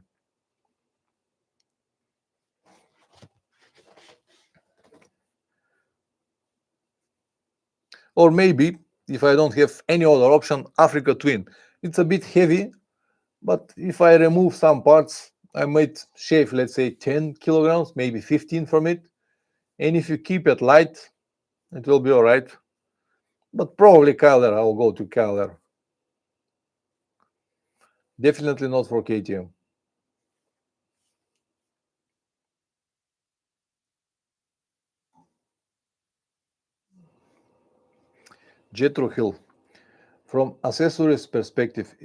Or maybe, if I don't have any other option, Africa Twin. It's a bit heavy, but if I remove some parts, I might shave, let's say, 10 kilograms, maybe 15 from it. And if you keep it light, it will be all right. But probably Kyler, I will go to Kyler. Definitely not for KTM. Jetro Hill. From accessories perspective,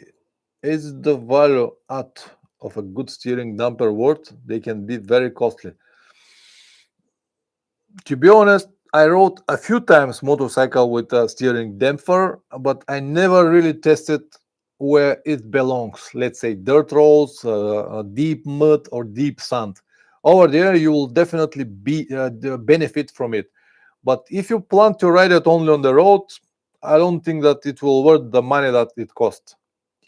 is the value out of a good steering damper worth? They can be very costly. To be honest, I rode a few times motorcycle with a steering damper, but I never really tested where it belongs. Let's say dirt roads, deep mud, or deep sand. Over there, you will definitely benefit from it. But if you plan to ride it only on the road, I don't think that it will worth the money that it costs.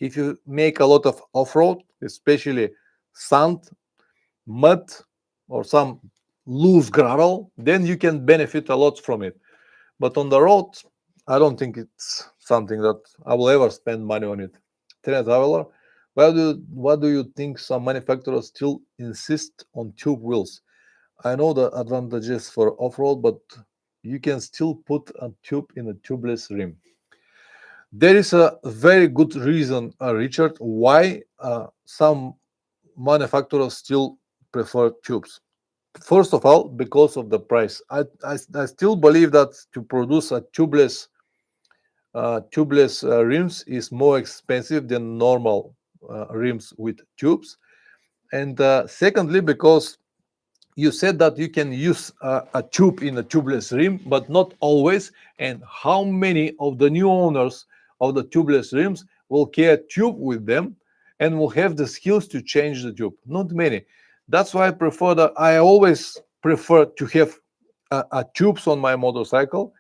If you make a lot of off-road, especially sand, mud, or some loose gravel, then you can benefit a lot from it. But on the road, I don't think it's something that I will ever spend money on it. Traveler, what do you think some manufacturers still insist on tube wheels? I know the advantages for off-road, but you can still put a tube in a tubeless rim. There is a very good reason, Richard, why some manufacturers still prefer tubes. First of all, because of the price. I still believe that to produce a tubeless rims is more expensive than normal rims with tubes. And secondly, because you said that you can use a tube in a tubeless rim, but not always. And how many of the new owners of the tubeless rims will carry a tube with them and will have the skills to change the tube? Not many. That's why I always prefer to have a tubes on my motorcycle.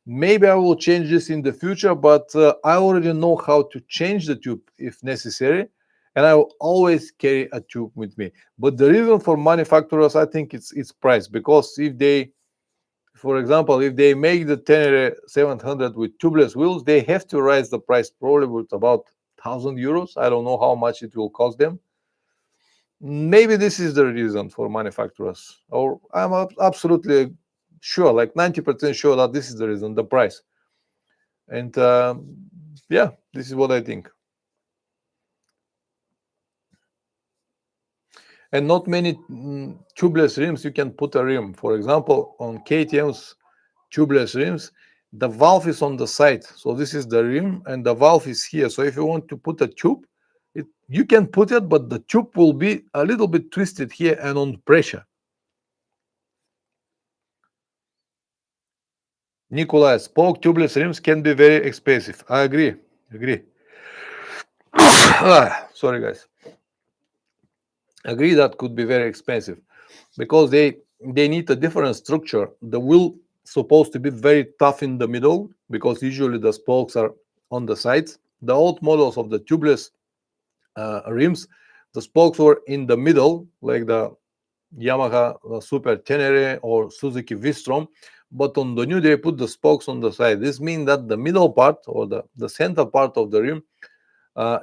Maybe I will change this in the future, but I already know how to change the tube if necessary, and I will always carry a tube with me. But the reason for manufacturers, I think it's price, because if they, for example, if they make the Tenere 700 with tubeless wheels, they have to raise the price probably with about €1,000. I don't know how much it will cost them. Maybe this is the reason for manufacturers, or I'm absolutely sure, like 90% sure that this is the reason, the price. And yeah, this is what I think. And not many tubeless rims you can put a rim. For example, on KTM's tubeless rims, the valve is on the side. So this is the rim and the valve is here. So if you want to put a tube, you can put it, but the tube will be a little bit twisted here and on pressure. Nikolai, spoke tubeless rims can be very expensive. I agree. Sorry, guys. Agree that could be very expensive because they need a different structure. The wheel supposed to be very tough in the middle because usually the spokes are on the sides. The old models of the tubeless rims, the spokes were in the middle, like the Yamaha Super Tenere or Suzuki V-Strom, but on the new they put the spokes on the side. This means that the middle part or the center part of the rim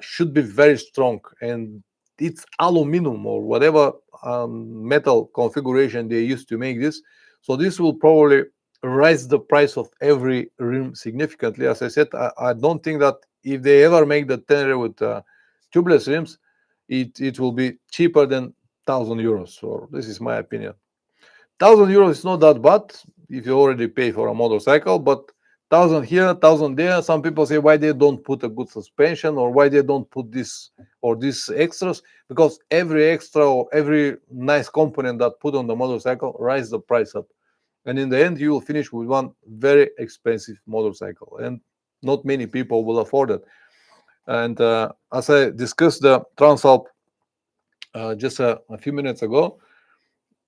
should be very strong, and it's aluminum or whatever metal configuration they used to make this. So this will probably raise the price of every rim significantly. As I said, I don't think that if they ever make the Tenere with tubeless rims, it will be cheaper than €1,000. So this is my opinion. €1,000 is not that bad if you already pay for a motorcycle, but 1,000 here, 1,000 there. Some people say why they don't put a good suspension or why they don't put this or these extras, because every extra or every nice component that put on the motorcycle rise the price up, and in the end you will finish with one very expensive motorcycle, and not many people will afford it. And as I discussed the Transalp just a few minutes ago,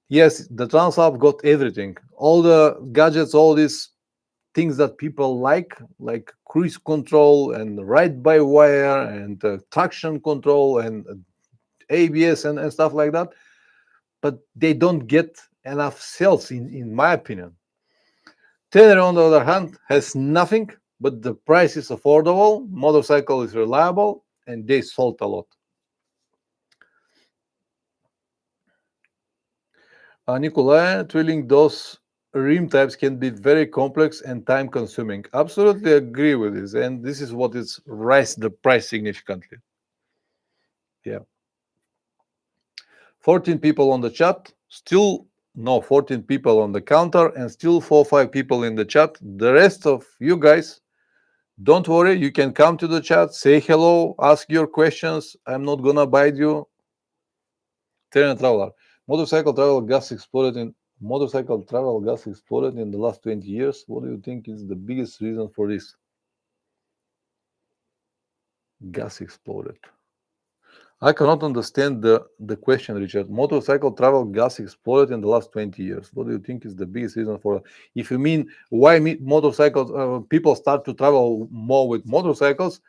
yes, the Transalp got everything, all the gadgets, all these things that people like cruise control and ride by wire and traction control and ABS and stuff like that. But they don't get enough sales, in my opinion. Tenere, on the other hand, has nothing, but the price is affordable, motorcycle is reliable, and they sold a lot. Nikolai, drilling those rim types can be very complex and time consuming. Absolutely agree with this, and this is what is raised the price significantly. Yeah. 14 people on the chat, still no 14 people on the counter, and still 4-5 people in the chat. The rest of you guys, don't worry, you can come to the chat, say hello, ask your questions. I'm not gonna bite you. Terrain traveler. Motorcycle travel gas exploded in the last 20 years. What do you think is the biggest reason for this? Gas exploded. I cannot understand the question, Richard. Motorcycle travel gas exploded in the last 20 years. What do you think is the biggest reason for it? If you mean why motorcycles, people start to travel more with motorcycles,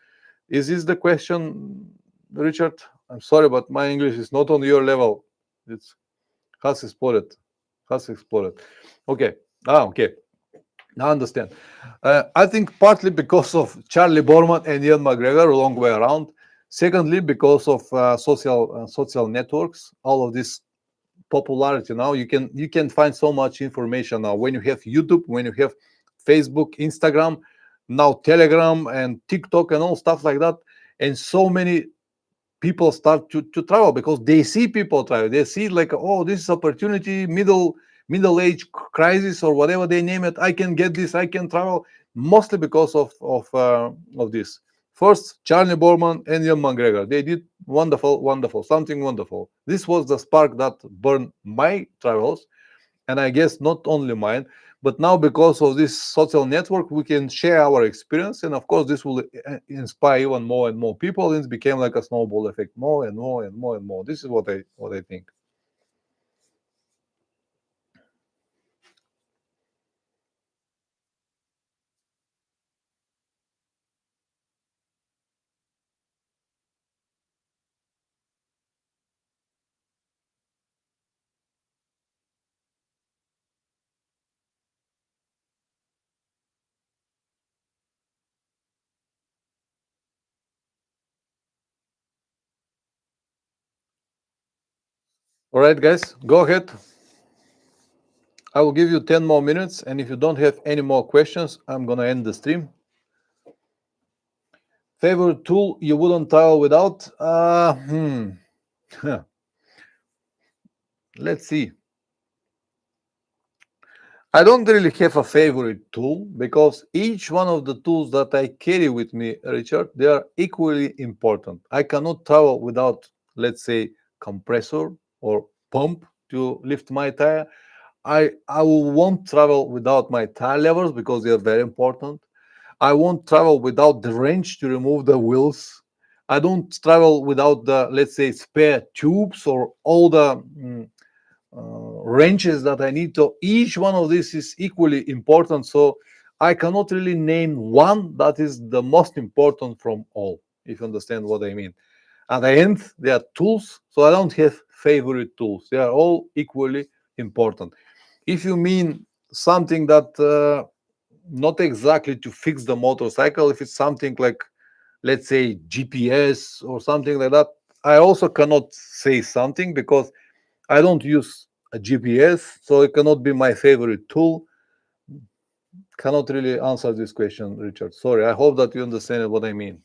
is this the question, Richard? I'm sorry, but my English is not on your level. It's has exploded. Has exploded. Okay. Okay. I understand. I think partly because of Charlie Borman and Ian McGregor, a long way around. Secondly, because of social networks, all of this popularity now, you can find so much information now. When you have YouTube, when you have Facebook, Instagram, now Telegram and TikTok and all stuff like that, and so many people start to travel because they see people travel. They see like, oh, this is opportunity, middle age crisis or whatever they name it. I can get this. I can travel, mostly because of this. First, Charlie Borman and Ian McGregor. They did wonderful, something wonderful. This was the spark that burned my travels, and I guess not only mine. But now, because of this social network, we can share our experience, and of course this will inspire even more and more people, and it became like a snowball effect, more and more and more and more. This is what I think. All right, guys, go ahead. I will give you 10 more minutes, and if you don't have any more questions, I'm gonna end the stream. Favorite tool you wouldn't travel without? Let's see. I don't really have a favorite tool because each one of the tools that I carry with me, Richard, they are equally important. I cannot travel without, let's say, compressor or pump to lift my tire. I won't travel without my tire levers because they are very important. I won't travel without the wrench to remove the wheels. I don't travel without the, let's say, spare tubes or all the wrenches that I need to. Each one of these is equally important. So I cannot really name one that is the most important from all, if you understand what I mean. At the end, they are tools. So I don't have favorite tools. They are all equally important. If you mean something that not exactly to fix the motorcycle, if it's something like, let's say, GPS or something like that, I also cannot say something because I don't use a GPS, so it cannot be my favorite tool. Cannot really answer this question, Richard. Sorry. I hope that you understand what I mean.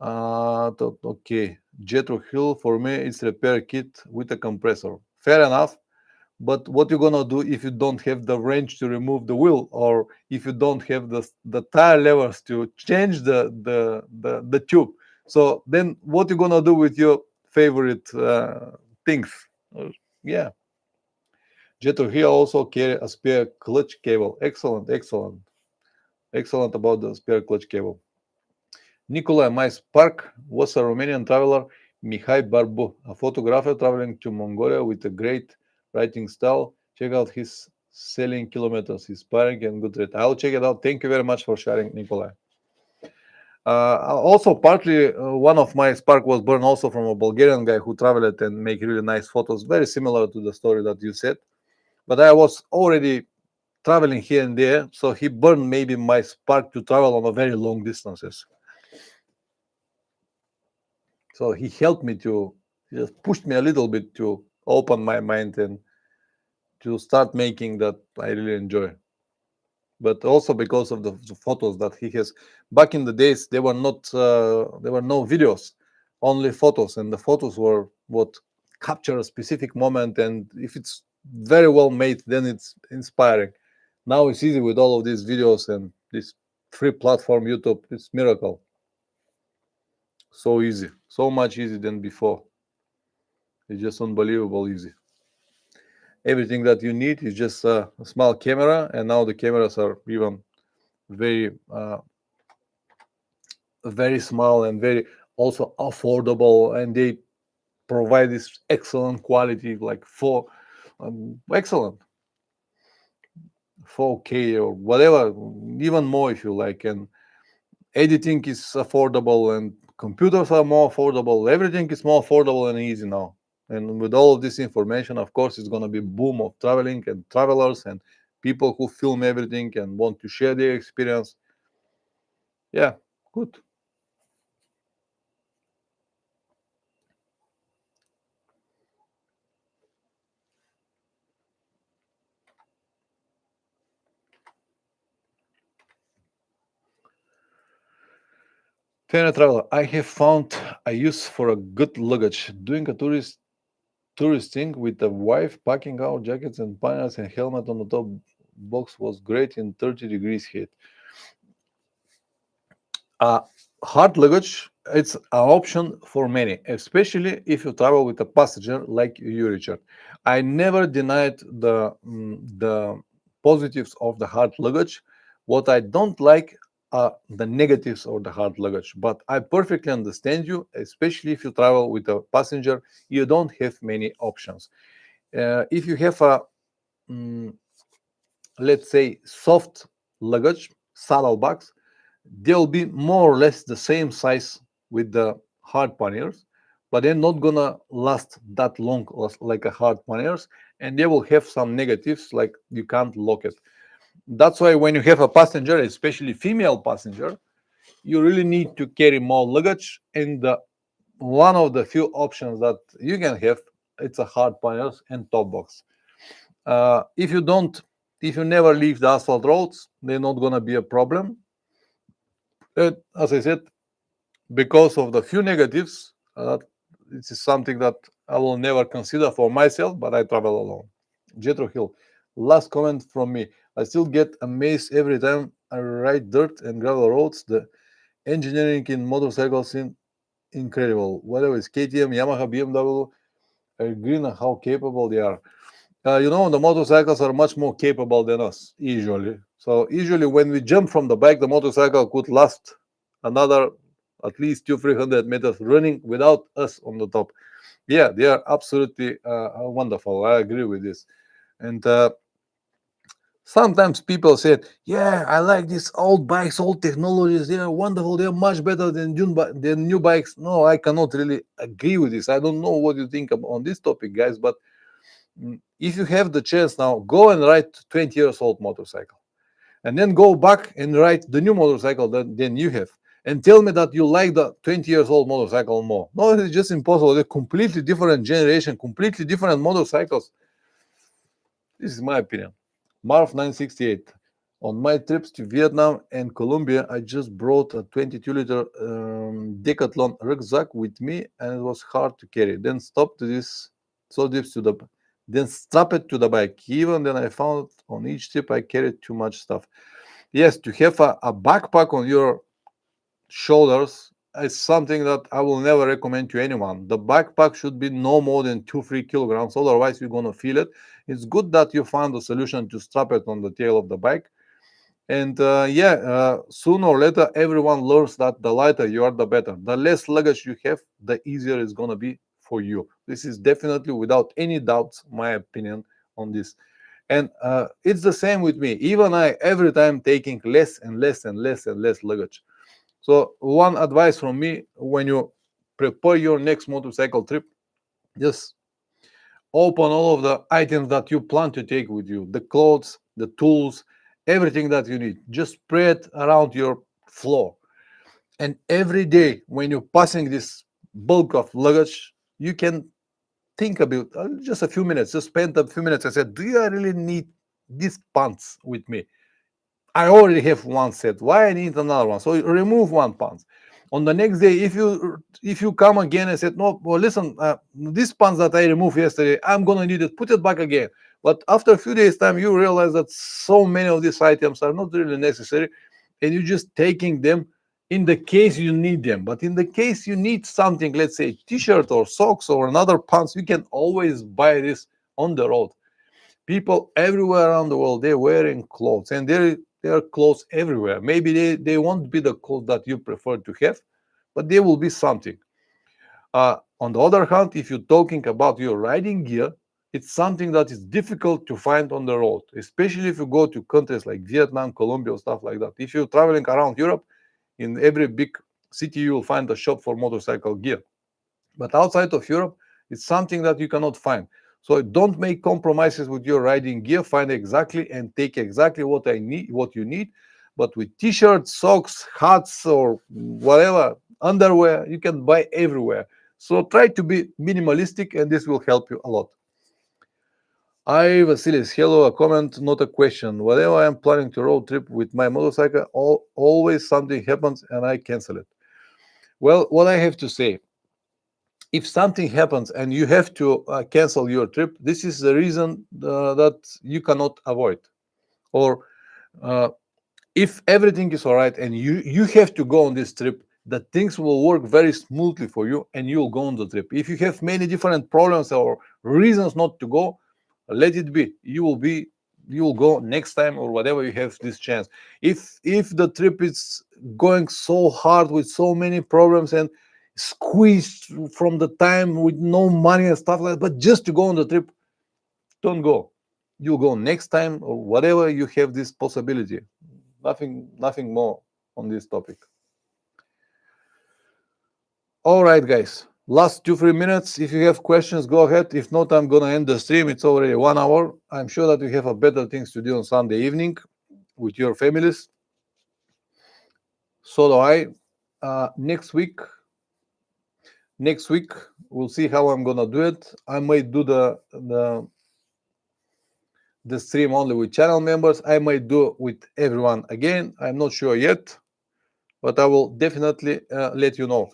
Okay. Jetro Hill for me it's repair kit with a compressor. Fair enough. But what you're gonna do if you don't have the wrench to remove the wheel, or if you don't have the tire levers to change the tube? So then, what you gonna do with your favorite things? Yeah, Jeter here also carry a spare clutch cable. Excellent, excellent, excellent about the spare clutch cable. Nikolai, my spark was a Romanian traveler, Mihai Barbu, a photographer traveling to Mongolia with a great writing style. Check out his selling kilometers, inspiring and good rate. I'll check it out. Thank you very much for sharing, Nikolai. Also, partly one of my spark was born also from a Bulgarian guy who traveled and make really nice photos, very similar to the story that you said. But I was already traveling here and there, so he burned maybe my spark to travel on a very long distances. So he helped me to, he just pushed me a little bit to open my mind and to start making that I really enjoy. But also because of the photos that he has. Back in the days, there were not there were no videos, only photos, and the photos were what capture a specific moment. And if it's very well made, then it's inspiring. Now it's easy with all of these videos and this free platform YouTube. It's miracle. So easy, so much easier than before. It's just unbelievable easy. Everything that you need is just a small camera, and now the cameras are even very very small and very also affordable, and they provide this excellent quality, like for excellent 4K or whatever, even more if you like. And editing is affordable, and computers are more affordable. Everything is more affordable and easy now. And with all of this information, of course, it's going to be boom of traveling and travelers and people who film everything and want to share their experience. Yeah, good. Fair traveler, I have found a use for a good luggage. Doing a tourist thing with a wife, packing our jackets and pants and helmet on the top box was great in 30 degrees heat. Uh, Hard luggage, it's an option for many, especially if you travel with a passenger like you, Richard. I never denied the positives of the hard luggage. What I don't like are the negatives of the hard luggage. But I perfectly understand you, especially if you travel with a passenger. You don't have many options. If you have a mm, let's say soft luggage, saddlebags, they'll be more or less the same size with the hard panniers, but they're not gonna last that long like a hard panniers, and they will have some negatives like you can't lock it. That's why when you have a passenger, especially female passenger, you really need to carry more luggage. And one of the few options that you can have it's a hard panels and top box. If you never leave the asphalt roads, they're not gonna be a problem. And as I said, because of the few negatives, this is something that I will never consider for myself, but I travel alone. Jetro Hill, last comment from me. I still get amazed every time I ride dirt and gravel roads. The engineering in motorcycles is incredible. Whether it's KTM, Yamaha, BMW, I agree on how capable they are. The motorcycles are much more capable than us, usually. So usually when we jump from the bike, the motorcycle could last another at least 200-300 meters running without us on the top. Yeah, they are absolutely wonderful. I agree with this. And sometimes people said, yeah, I like these old bikes, old technologies. They are wonderful. They are much better than new bikes. No, I cannot really agree with this. I don't know what you think on this topic, guys, but if you have the chance now, go and ride 20 years old motorcycle and then go back and ride the new motorcycle than you have and tell me that you like the 20 years old motorcycle more. No, it's just impossible. They're completely different generation, completely different motorcycles. This is my opinion. Marv 968. On my trips to Vietnam and Colombia, I just brought a 22-liter Decathlon rucksack with me, and it was hard to carry. Then strap it to the bike. Even then, I found on each trip I carried too much stuff. Yes, to have a backpack on your shoulders is something that I will never recommend to anyone. The backpack should be no more than 2-3 kilograms, otherwise you're gonna feel it. It's good that you found a solution to strap it on the tail of the bike. And sooner or later, everyone learns that the lighter you are, the better. The less luggage you have, the easier it's gonna be for you. This is definitely, without any doubts, my opinion on this. And it's the same with me. Even I, every time taking less and less and less and less luggage. So one advice from me: when you prepare your next motorcycle trip, just open all of the items that you plan to take with you, the clothes, the tools, everything that you need. Just spread around your floor. And every day when you're passing this bulk of luggage, you can think about just a few minutes, just spend a few minutes and say, do I really need these pants with me? I already have one set. Why I need another one? So you remove one pants. On the next day, if you come again and said, no, well, listen, these pants that I removed yesterday, I'm gonna need it. Put it back again. But after a few days' time, you realize that so many of these items are not really necessary, and you're just taking them in the case you need them. But in the case you need something, let's say t-shirt or socks or another pants, you can always buy this on the road. People everywhere around the world, they're wearing clothes, and there are clothes everywhere. Maybe they won't be the clothes that you prefer to have, but there will be something. On the other hand, if you're talking about your riding gear, it's something that is difficult to find on the road, especially if you go to countries like Vietnam, Colombia, or stuff like that. If you're traveling around Europe, in every big city you will find a shop for motorcycle gear. But outside of Europe, it's something that you cannot find. So don't make compromises with your riding gear. Find exactly and take exactly what you need. But with t-shirts, socks, hats, or whatever, underwear, you can buy everywhere. So try to be minimalistic, and this will help you a lot. I, Vasilis, hello, a comment, not a question. Whenever I'm planning to road trip with my motorcycle, always something happens and I cancel it. Well, what I have to say, if something happens and you have to cancel your trip, this is the reason that you cannot avoid. Or uh, if everything is all right and you have to go on this trip, that things will work very smoothly for you and you'll go on the trip. If you have many different problems or reasons not to go, let it be. You will go next time or whatever you have this chance. If the trip is going so hard with so many problems and squeezed from the time with no money and stuff like that, but just to go on the trip, don't go. You'll go next time or whatever you have this possibility. Nothing more on this topic. All right, guys. Last 2-3 minutes. If you have questions, go ahead. If not, I'm gonna end the stream. It's already 1 hour. I'm sure that you have a better things to do on Sunday evening with your families. So do I. Next week, Next week we'll see how I'm gonna do it. I might do the stream only with channel members. I might do with everyone again. I'm not sure yet, but I will definitely let you know.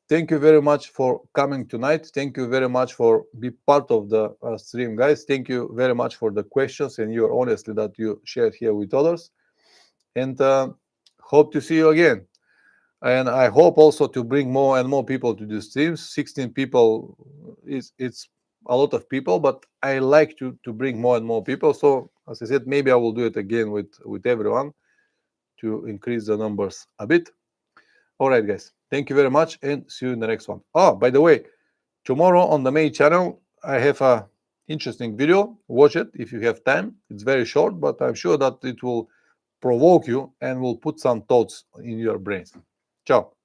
Thank you very much for coming tonight. Thank you very much for be part of the stream, guys. Thank you very much for the questions and your honesty that you shared here with others. And hope to see you again. And I hope also to bring more and more people to the streams. 16 people it's a lot of people, but I like to bring more and more people. So as I said, maybe I will do it again with everyone to increase the numbers a bit. All right, guys. Thank you very much and see you in the next one. Oh, by the way, tomorrow on the main channel, I have a interesting video. Watch it if you have time. It's very short, but I'm sure that it will provoke you and will put some thoughts in your brains. Ciao.